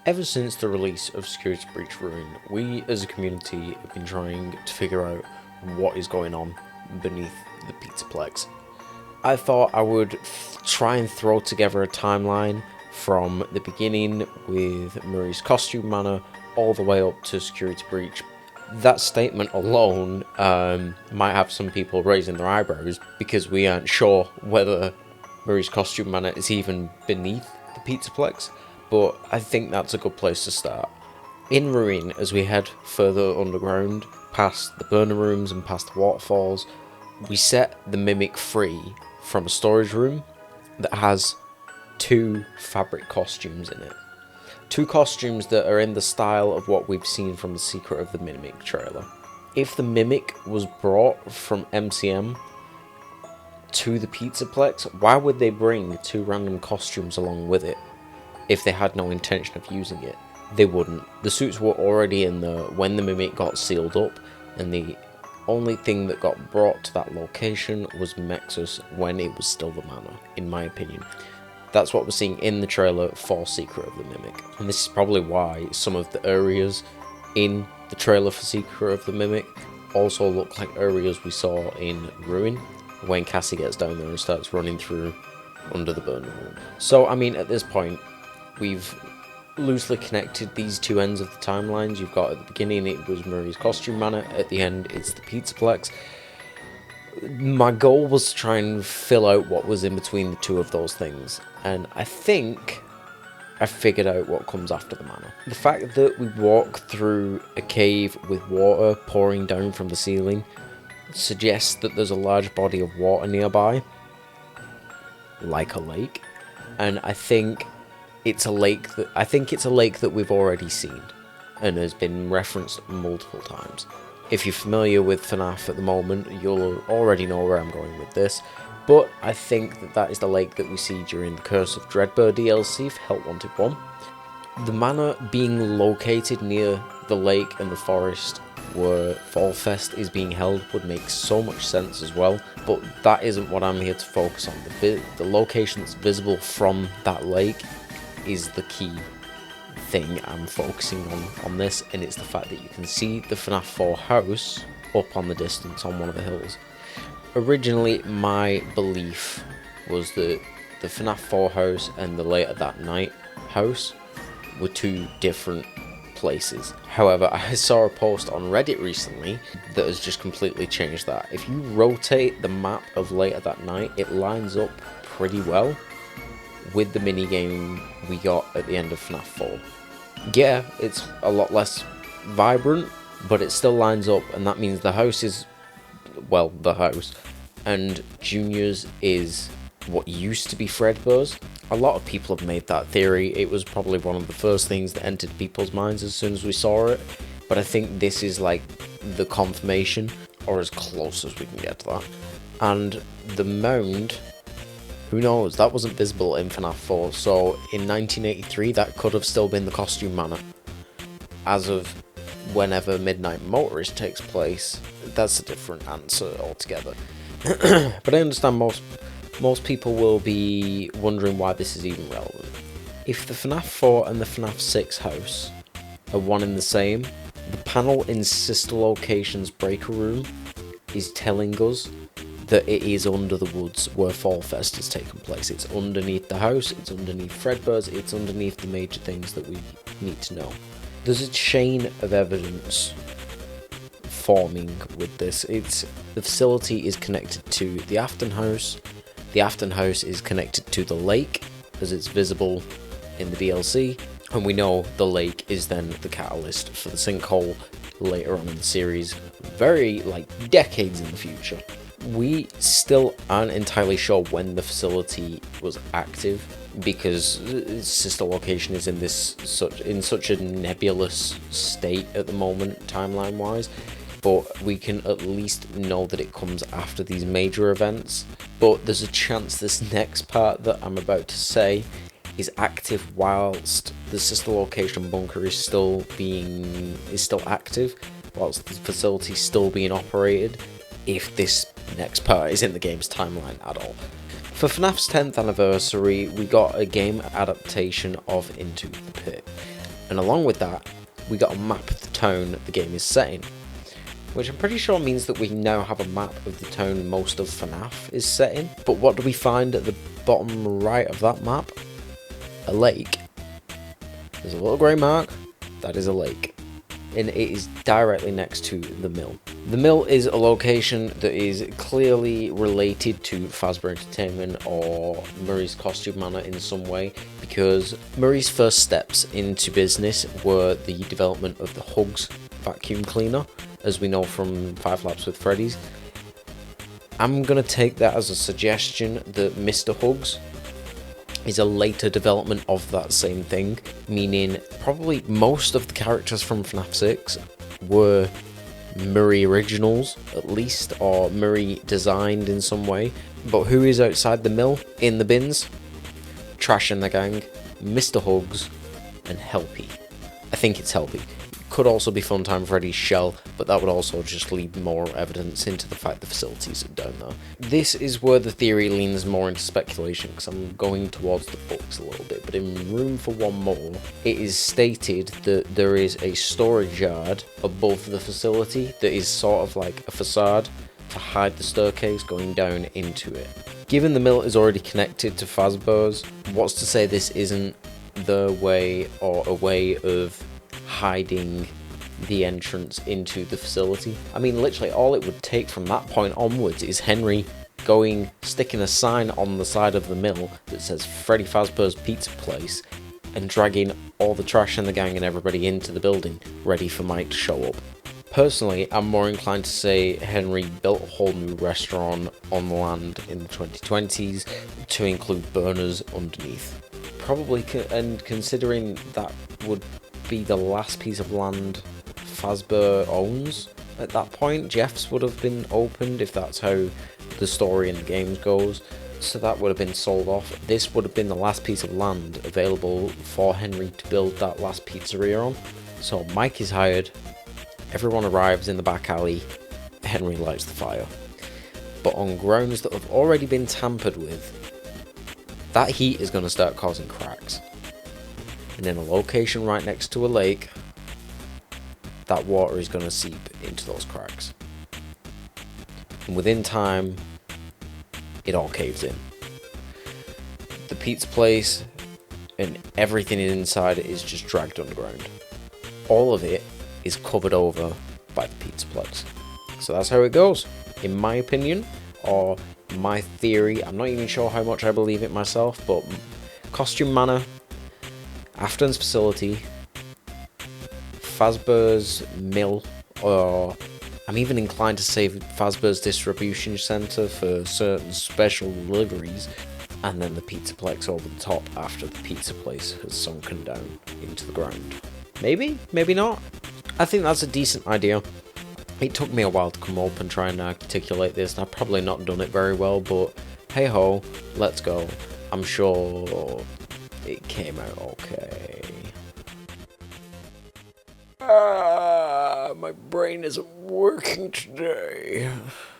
Ever since the release of Security Breach Ruin, we as a community have been trying to figure out what is going on beneath the Pizzaplex. I thought I would try and throw together a timeline from the beginning with Murray's costume manor all the way up to Security Breach. That statement alone might have some people raising their eyebrows because we aren't sure whether Murray's costume manor is even beneath the Pizzaplex. But I think that's a good place to start. In Ruin, as we head further underground, past the burner rooms and past the waterfalls, we set the Mimic free from a storage room that has 2 fabric costumes in it. 2 costumes that are in the style of what we've seen from the Secret of the Mimic trailer. If the Mimic was brought from MCM to the Pizzaplex, why would they bring 2 random costumes along with it? If they had no intention of using it, they wouldn't. The suits were already in there when the Mimic got sealed up, and the only thing that got brought to that location was Mexus when it was still the manor, in my opinion. That's what we're seeing in the trailer for Secret of the Mimic, and this is probably why some of the areas in the trailer for Secret of the Mimic also look like areas we saw in Ruin, when Cassie gets down there and starts running through under the burner room. So, I mean, at this point, we've loosely connected these 2 ends of the timelines. You've got at the beginning it was Murray's costume manor, at the end it's the Pizzaplex. My goal was to try and fill out what was in between the 2 of those things, and I think I figured out what comes after the manor. The fact that we walk through a cave with water pouring down from the ceiling suggests that there's a large body of water nearby, like a lake, and I think it's a lake that we've already seen and has been referenced multiple times. If you're familiar with FNAF at the moment, you'll already know where I'm going with this, but I think that is the lake that we see during the Curse of Dreadbird DLC for Help Wanted 1. The manor being located near the lake and the forest where Fall Fest is being held would make so much sense as well, but that isn't what I'm here to focus on. The location that's visible from that lake is the key thing I'm focusing on this, and it's the fact that you can see the FNAF 4 house up on the distance on one of the hills. Originally, my belief was that the FNAF 4 house and the Later That Night house were 2 different places. However, I saw a post on Reddit recently that has just completely changed that. If you rotate the map of Later That Night, it lines up pretty well with the minigame we got at the end of FNAF 4. Yeah, it's a lot less vibrant, but it still lines up, and that means the house is, well, the house, and Junior's is what used to be Fredbear's. A lot of people have made that theory. It was probably one of the first things that entered people's minds as soon as we saw it, but I think this is like the confirmation, or as close as we can get to that. And the mound, who knows, that wasn't visible in FNAF 4, so in 1983 that could have still been the costume manor. As of whenever Midnight Motorist takes place, that's a different answer altogether. But I understand most people will be wondering why this is even relevant. If the FNAF 4 and the FNAF 6 house are one and the same, the panel in Sister Location's breaker room is telling us that it is under the woods where Fall Fest has taken place. It's underneath the house, it's underneath Fredbear's, it's underneath the major things that we need to know. There's a chain of evidence forming with this. The facility is connected to the Afton house. The Afton house is connected to the lake, as it's visible in the DLC, and we know the lake is then the catalyst for the sinkhole later on in the series, very, decades in the future. We still aren't entirely sure when the facility was active, because Sister Location is in such a nebulous state at the moment, timeline-wise, but we can at least know that it comes after these major events. But there's a chance this next part that I'm about to say is active whilst the Sister Location bunker is still active, whilst the facility is still being operated, if this next part is in the game's timeline at all. For FNAF's 10th anniversary, we got a game adaptation of Into the Pit. And along with that, we got a map of the tone the game is set in, which I'm pretty sure means that we now have a map of the tone most of FNAF is set in. But what do we find at the bottom right of that map? A lake. There's a little grey mark, that is a lake. And it is directly next to the mill. The mill is a location that is clearly related to Fazbear Entertainment or Murray's costume manor in some way, because Murray's first steps into business were the development of the Hugs vacuum cleaner, as we know from 5 Laps with Freddy's. I'm going to take that as a suggestion that Mr. Hugs is a later development of that same thing, meaning probably most of the characters from FNAF 6 were Murray originals, at least, or Murray designed in some way. But who is outside the mill, in the bins? Trash and the Gang, Mr. Hugs, and Helpy. I think it's Helpy. Could also be Funtime Freddy's shell, but that would also just lead more evidence into the fact the facilities are down there. This is where the theory leans more into speculation, because I'm going towards the books a little bit, but in Room for One More, it is stated that there is a storage yard above the facility that is sort of like a facade to hide the staircase going down into it. Given the mill is already connected to Fazbear's, what's to say this isn't the way or a way of hiding the entrance into the facility? I mean, literally all it would take from that point onwards is Henry sticking a sign on the side of the mill that says Freddy Fazbear's Pizza Place and dragging all the Trash and the Gang and everybody into the building, ready for Mike to show up. Personally, I'm more inclined to say Henry built a whole new restaurant on the land in the 2020s to include burners underneath. Probably, and considering that would be the last piece of land Fazbear owns at that point, Jeff's would have been opened if that's how the story in the games goes, so that would have been sold off. This would have been the last piece of land available for Henry to build that last pizzeria on. So Mike is hired, everyone arrives in the back alley, Henry lights the fire. But on grounds that have already been tampered with, that heat is going to start causing cracks. And in a location right next to a lake, that water is going to seep into those cracks. And within time, it all caves in. The pizza place and everything inside is just dragged underground. All of it is covered over by the Pizzaplex. So that's how it goes, in my opinion, or my theory. I'm not even sure how much I believe it myself, but Costume Manor, Afton's facility, Fazbear's mill, or I'm even inclined to say Fazbear's distribution centre for certain special deliveries, and then the Pizzaplex over the top after the pizza place has sunken down into the ground. Maybe, maybe not. I think that's a decent idea. It took me a while to come up and try and articulate this, and I've probably not done it very well, but hey ho, let's go. I'm sure it came out okay. My brain isn't working today.